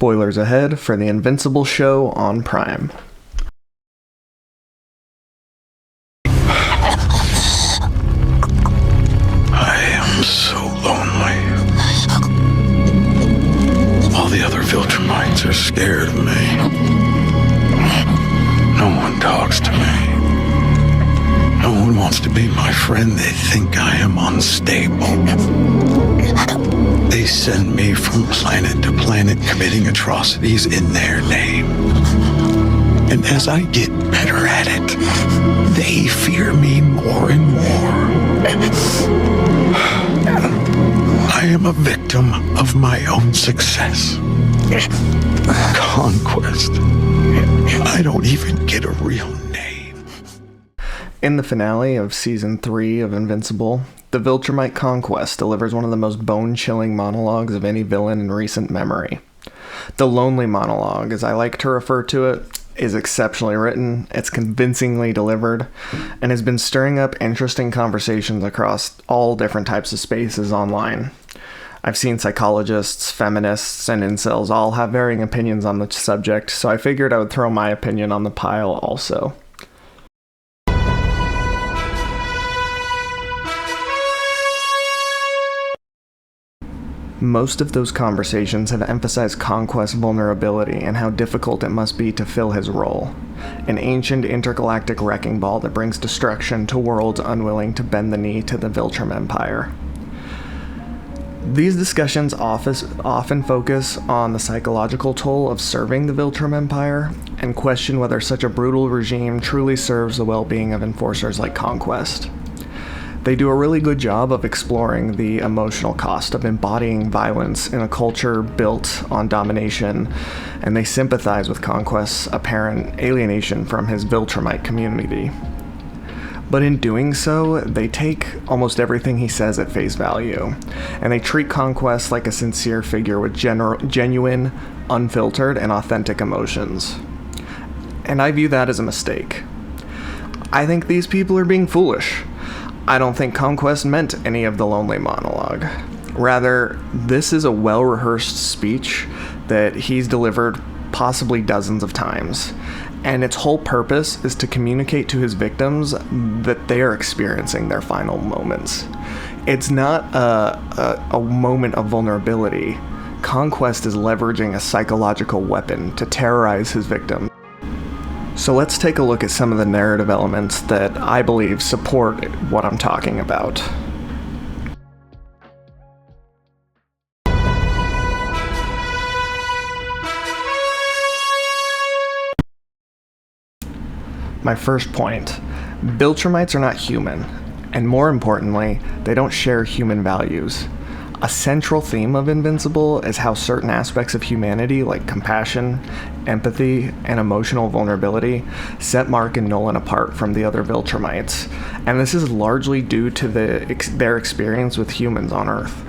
Spoilers ahead for the Invincible show on Prime. I am so lonely. All the other Viltrumites are scared of me. No one talks to me. No one wants to be my friend. They think I am unstable. They send me from planet to planet committing atrocities in their name. And as I get better at it, they fear me more and more. I am a victim of my own success. Conquest. I don't even get a real name. In the finale of Season 3 of Invincible, the Viltrumite Conquest delivers one of the most bone-chilling monologues of any villain in recent memory. The lonely monologue, as I like to refer to it, is exceptionally written, it's convincingly delivered, and has been stirring up interesting conversations across all different types of spaces online. I've seen psychologists, feminists, and incels all have varying opinions on the subject, so I figured I would throw my opinion on the pile also. Most of those conversations have emphasized Conquest's vulnerability and how difficult it must be to fill his role. An ancient intergalactic wrecking ball that brings destruction to worlds unwilling to bend the knee to the Viltrum Empire. These discussions often focus on the psychological toll of serving the Viltrum Empire and question whether such a brutal regime truly serves the well-being of enforcers like Conquest. They do a really good job of exploring the emotional cost of embodying violence in a culture built on domination, and they sympathize with Conquest's apparent alienation from his Viltrumite community. But in doing so, they take almost everything he says at face value, and they treat Conquest like a sincere figure with genuine, unfiltered, and authentic emotions. And I view that as a mistake. I think these people are being foolish. I don't think Conquest meant any of the lonely monologue. Rather, this is a well-rehearsed speech that he's delivered possibly dozens of times, and its whole purpose is to communicate to his victims that they are experiencing their final moments. It's not a moment of vulnerability. Conquest is leveraging a psychological weapon to terrorize his victims. So let's take a look at some of the narrative elements that I believe support what I'm talking about. My first point, Viltrumites are not human, and more importantly, they don't share human values. A central theme of Invincible is how certain aspects of humanity, like compassion, empathy, and emotional vulnerability, set Mark and Nolan apart from the other Viltrumites, and this is largely due to their experience with humans on Earth.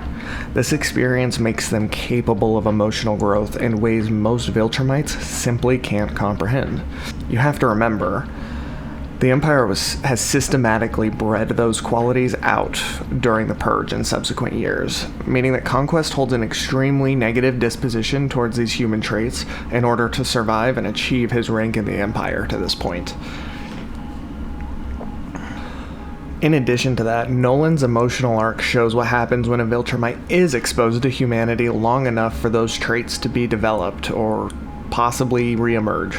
This experience makes them capable of emotional growth in ways most Viltrumites simply can't comprehend. You have to remember, the Empire has systematically bred those qualities out during the Purge and subsequent years, meaning that Conquest holds an extremely negative disposition towards these human traits in order to survive and achieve his rank in the Empire to this point. In addition to that, Nolan's emotional arc shows what happens when a Viltrumite is exposed to humanity long enough for those traits to be developed or possibly re-emerge.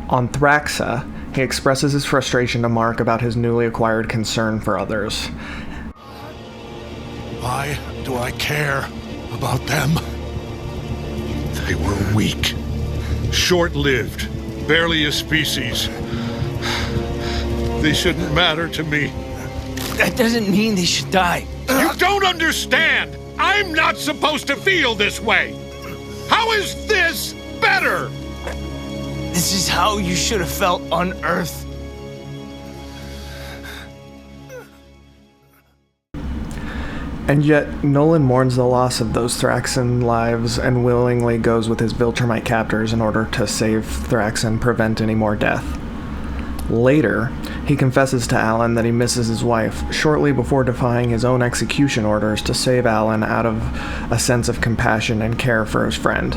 On Thraxa, he expresses his frustration to Mark about his newly acquired concern for others. Why do I care about them? They were weak, short-lived, barely a species. They shouldn't matter to me. That doesn't mean they should die. You don't understand! I'm not supposed to feel this way! How is this better? This is how you should have felt on Earth. And yet, Nolan mourns the loss of those Thraxan lives and willingly goes with his Viltrumite captors in order to save Thrax and prevent any more death. Later, he confesses to Alan that he misses his wife, shortly before defying his own execution orders to save Alan out of a sense of compassion and care for his friend.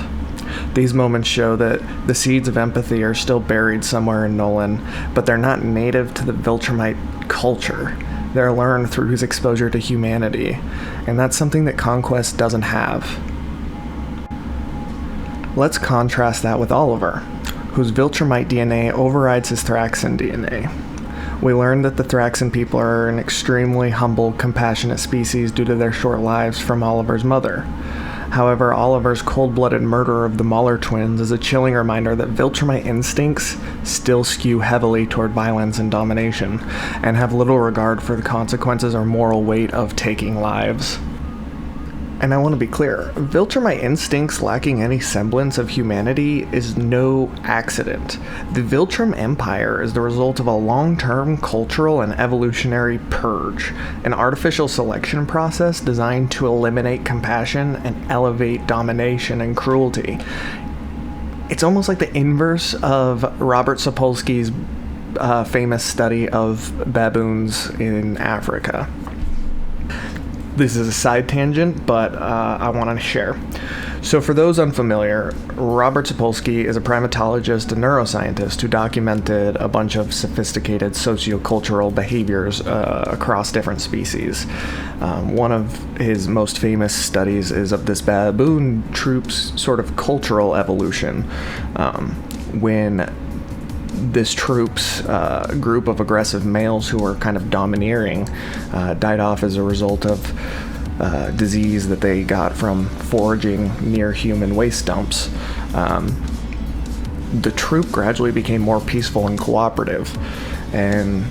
These moments show that the seeds of empathy are still buried somewhere in Nolan, but they're not native to the Viltrumite culture. They're learned through his exposure to humanity, and that's something that Conquest doesn't have. Let's contrast that with Oliver, whose Viltrumite DNA overrides his Thraxan DNA. We learn that the Thraxan people are an extremely humble, compassionate species due to their short lives from Oliver's mother. However, Oliver's cold-blooded murder of the Mauler twins is a chilling reminder that Viltrumite instincts still skew heavily toward violence and domination, and have little regard for the consequences or moral weight of taking lives. And I want to be clear, Viltrumite instincts lacking any semblance of humanity is no accident. The Viltrum Empire is the result of a long-term cultural and evolutionary purge, an artificial selection process designed to eliminate compassion and elevate domination and cruelty. It's almost like the inverse of Robert Sapolsky's famous study of baboons in Africa. This is a side tangent, but I want to share. So for those unfamiliar, Robert Sapolsky is a primatologist and neuroscientist who documented a bunch of sophisticated sociocultural behaviors across different species. One of his most famous studies is of this baboon troop's sort of cultural evolution, when this troop's group of aggressive males who were kind of domineering died off as a result of disease that they got from foraging near human waste dumps. The troop gradually became more peaceful and cooperative, and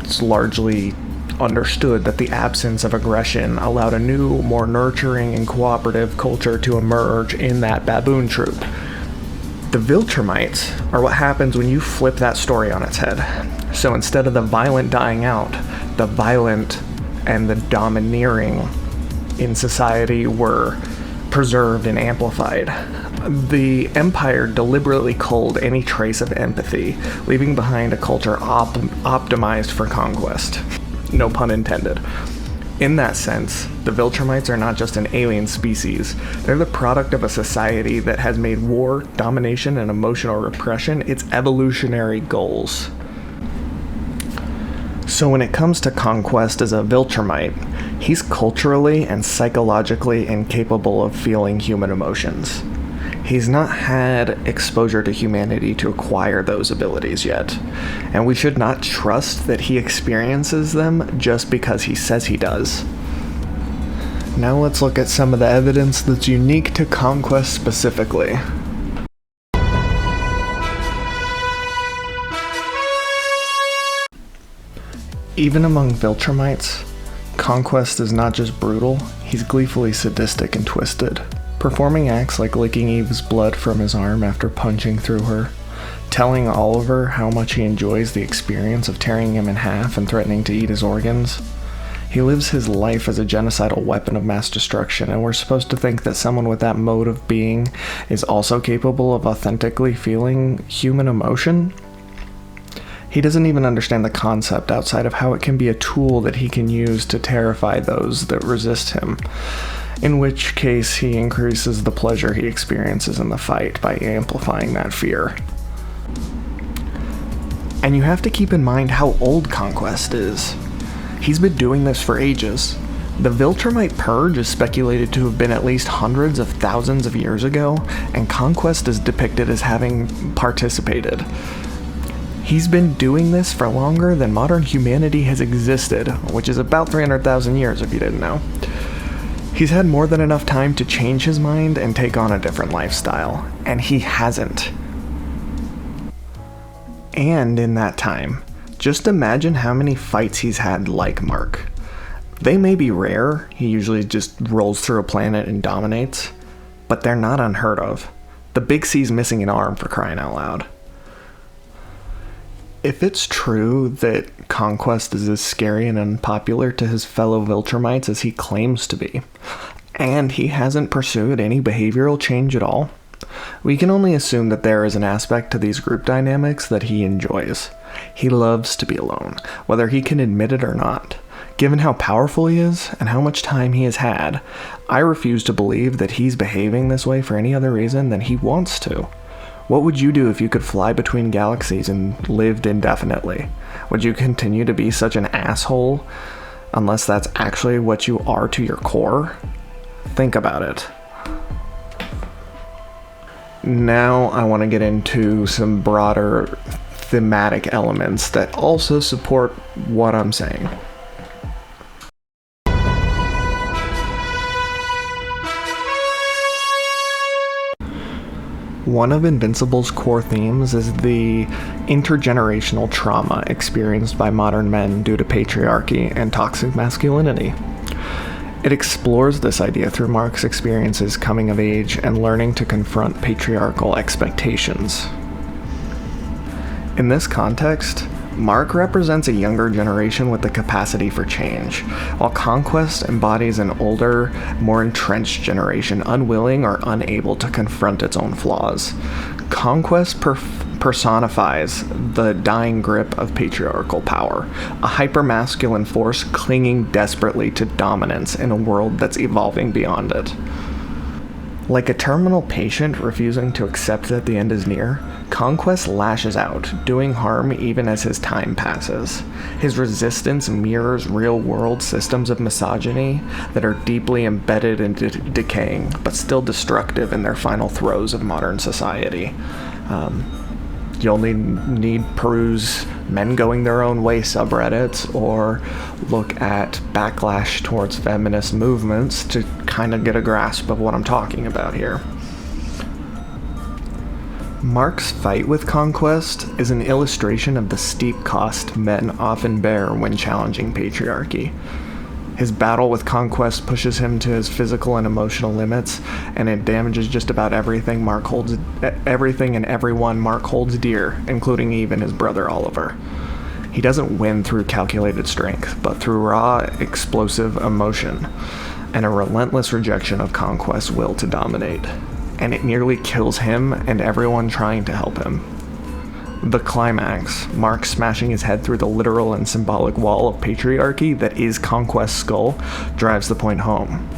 it's largely understood that the absence of aggression allowed a new, more nurturing and cooperative culture to emerge in that baboon troop. The Viltrumites are what happens when you flip that story on its head. So instead of the violent dying out, the violent and the domineering in society were preserved and amplified. The Empire deliberately culled any trace of empathy, leaving behind a culture optimized for conquest. No pun intended. In that sense, the Viltrumites are not just an alien species. They're the product of a society that has made war, domination, and emotional repression its evolutionary goals. So when it comes to Conquest as a Viltrumite, he's culturally and psychologically incapable of feeling human emotions. He's not had exposure to humanity to acquire those abilities yet, and we should not trust that he experiences them just because he says he does. Now let's look at some of the evidence that's unique to Conquest specifically. Even among Viltrumites, Conquest is not just brutal, he's gleefully sadistic and twisted. Performing acts like licking Eve's blood from his arm after punching through her, telling Oliver how much he enjoys the experience of tearing him in half and threatening to eat his organs. He lives his life as a genocidal weapon of mass destruction, and we're supposed to think that someone with that mode of being is also capable of authentically feeling human emotion? He doesn't even understand the concept outside of how it can be a tool that he can use to terrify those that resist him. In which case, he increases the pleasure he experiences in the fight by amplifying that fear. And you have to keep in mind how old Conquest is. He's been doing this for ages. The Viltrumite Purge is speculated to have been at least hundreds of thousands of years ago, and Conquest is depicted as having participated. He's been doing this for longer than modern humanity has existed, which is about 300,000 years if you didn't know. He's had more than enough time to change his mind and take on a different lifestyle, and he hasn't. And in that time, just imagine how many fights he's had like Mark. They may be rare, he usually just rolls through a planet and dominates, but they're not unheard of. The Big C's missing an arm, for crying out loud. If it's true that Conquest is as scary and unpopular to his fellow Viltrumites as he claims to be, and he hasn't pursued any behavioral change at all, we can only assume that there is an aspect to these group dynamics that he enjoys. He loves to be alone, whether he can admit it or not. Given how powerful he is and how much time he has had, I refuse to believe that he's behaving this way for any other reason than he wants to. What would you do if you could fly between galaxies and lived indefinitely? Would you continue to be such an asshole unless that's actually what you are to your core? Think about it. Now I want to get into some broader thematic elements that also support what I'm saying. One of Invincible's core themes is the intergenerational trauma experienced by modern men due to patriarchy and toxic masculinity. It explores this idea through Mark's experiences coming of age and learning to confront patriarchal expectations. In this context, Mark represents a younger generation with the capacity for change, while Conquest embodies an older, more entrenched generation unwilling or unable to confront its own flaws. Conquest personifies the dying grip of patriarchal power, a hypermasculine force clinging desperately to dominance in a world that's evolving beyond it. Like a terminal patient refusing to accept that the end is near, Conquest lashes out, doing harm even as his time passes. His resistance mirrors real-world systems of misogyny that are deeply embedded and decaying, but still destructive in their final throes of modern society. You'll need peruse men going their own way subreddits or look at backlash towards feminist movements to kind of get a grasp of what I'm talking about here. Mark's fight with Conquest is an illustration of the steep cost men often bear when challenging patriarchy. His battle with Conquest pushes him to his physical and emotional limits, and it damages just about everything and everyone Mark holds dear, including even his brother Oliver. He doesn't win through calculated strength, but through raw, explosive emotion, and a relentless rejection of Conquest's will to dominate. And it nearly kills him and everyone trying to help him. The climax, Mark smashing his head through the literal and symbolic wall of patriarchy that is Conquest's skull, drives the point home.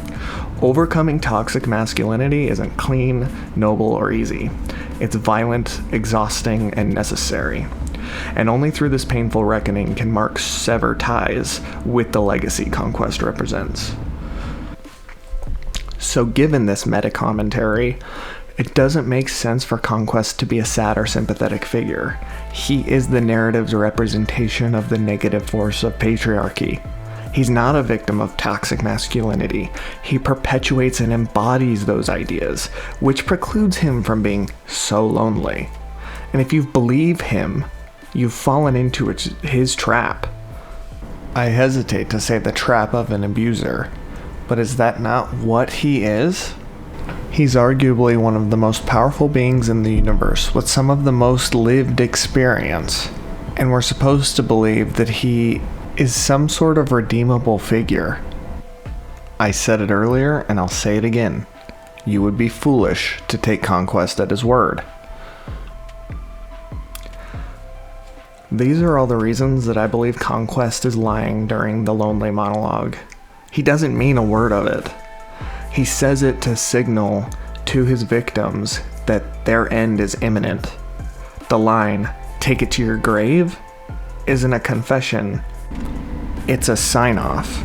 Overcoming toxic masculinity isn't clean, noble, or easy. It's violent, exhausting, and necessary. And only through this painful reckoning can Mark sever ties with the legacy Conquest represents. So given this meta-commentary, it doesn't make sense for Conquest to be a sad or sympathetic figure. He is the narrative's representation of the negative force of patriarchy. He's not a victim of toxic masculinity. He perpetuates and embodies those ideas, which precludes him from being so lonely. And if you believe him, you've fallen into his trap. I hesitate to say the trap of an abuser, but is that not what he is? He's arguably one of the most powerful beings in the universe, with some of the most lived experience, and we're supposed to believe that he is some sort of redeemable figure. I said it earlier, and I'll say it again. You would be foolish to take Conquest at his word. These are all the reasons that I believe Conquest is lying during the lonely monologue. He doesn't mean a word of it. He says it to signal to his victims that their end is imminent. The line, "Take it to your grave," isn't a confession. It's a sign-off,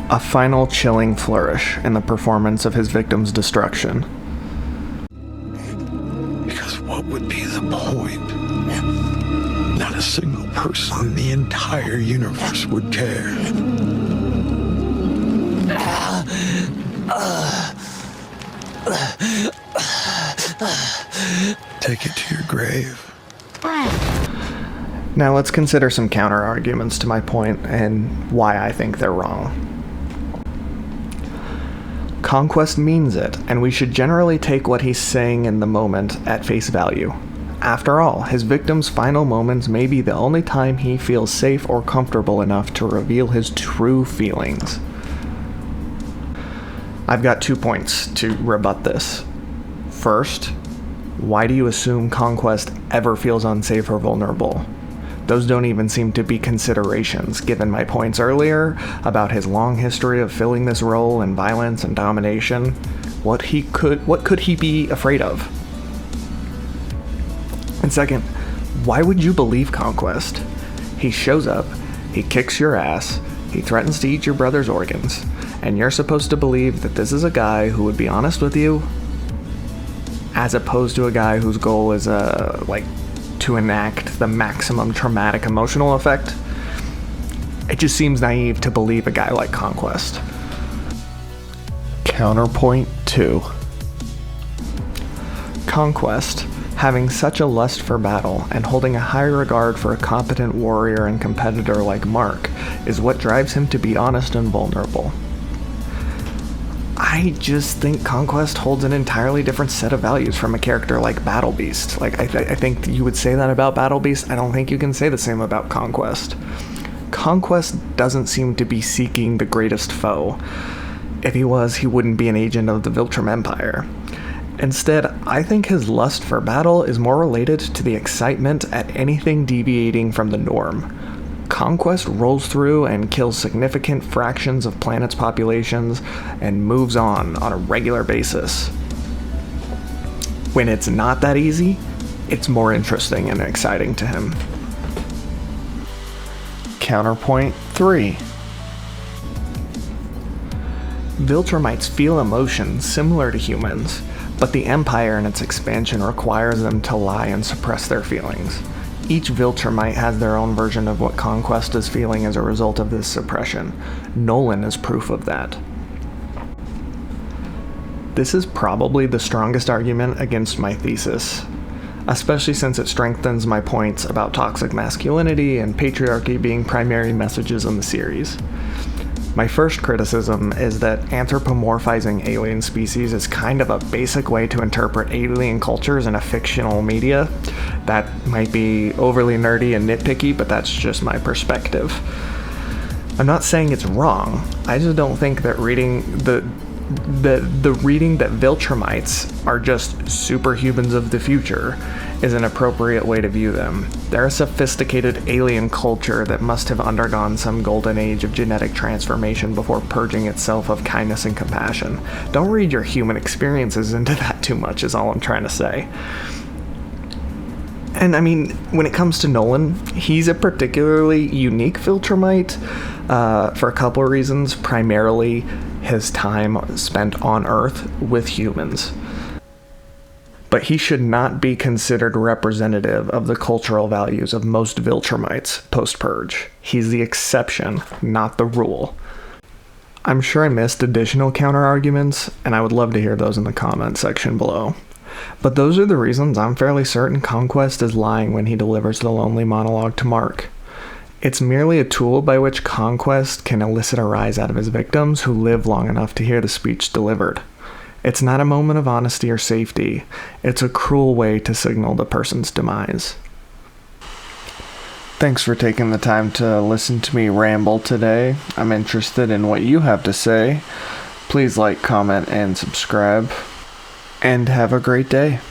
a final chilling flourish in the performance of his victim's destruction. Because what would be the point? Not a single person in the entire universe would care. Take it to your grave. Now let's consider some counter-arguments to my point and why I think they're wrong. Conquest means it, and we should generally take what he's saying in the moment at face value. After all, his victim's final moments may be the only time he feels safe or comfortable enough to reveal his true feelings. I've got 2 points to rebut this. First, why do you assume Conquest ever feels unsafe or vulnerable? Those don't even seem to be considerations, given my points earlier about his long history of filling this role in violence and domination. What could he be afraid of? And second, why would you believe Conquest? He shows up, he kicks your ass, he threatens to eat your brother's organs, and you're supposed to believe that this is a guy who would be honest with you, as opposed to a guy whose goal is to enact the maximum traumatic emotional effect. It just seems naive to believe a guy like Conquest. Counterpoint 2. Conquest, having such a lust for battle and holding a high regard for a competent warrior and competitor like Mark, is what drives him to be honest and vulnerable. I just think Conquest holds an entirely different set of values from a character like Battle Beast. I think you would say that about Battle Beast. I don't think you can say the same about Conquest. Conquest doesn't seem to be seeking the greatest foe. If he was, he wouldn't be an agent of the Viltrum Empire. Instead, I think his lust for battle is more related to the excitement at anything deviating from the norm. Conquest rolls through and kills significant fractions of planets' populations and moves on a regular basis. When it's not that easy, it's more interesting and exciting to him. Counterpoint 3. Viltrumites feel emotions similar to humans, but the Empire and its expansion requires them to lie and suppress their feelings. Each Viltrumite has their own version of what Conquest is feeling as a result of this suppression. Nolan is proof of that. This is probably the strongest argument against my thesis, especially since it strengthens my points about toxic masculinity and patriarchy being primary messages in the series. My first criticism is that anthropomorphizing alien species is kind of a basic way to interpret alien cultures in a fictional media. That might be overly nerdy and nitpicky, but that's just my perspective. I'm not saying it's wrong. I just don't think that reading that Viltrumites are just superhumans of the future is an appropriate way to view them. They're a sophisticated alien culture that must have undergone some golden age of genetic transformation before purging itself of kindness and compassion. Don't read your human experiences into that too much, is all I'm trying to say. And I mean, when it comes to Nolan, he's a particularly unique Viltrumite for a couple of reasons. Primarily, his time spent on Earth with humans. But he should not be considered representative of the cultural values of most Viltrumites post-Purge. He's the exception, not the rule. I'm sure I missed additional counter-arguments, and I would love to hear those in the comment section below. But those are the reasons I'm fairly certain Conquest is lying when he delivers the lonely monologue to Mark. It's merely a tool by which Conquest can elicit a rise out of his victims who live long enough to hear the speech delivered. It's not a moment of honesty or safety. It's a cruel way to signal the person's demise. Thanks for taking the time to listen to me ramble today. I'm interested in what you have to say. Please like, comment, and subscribe. And have a great day.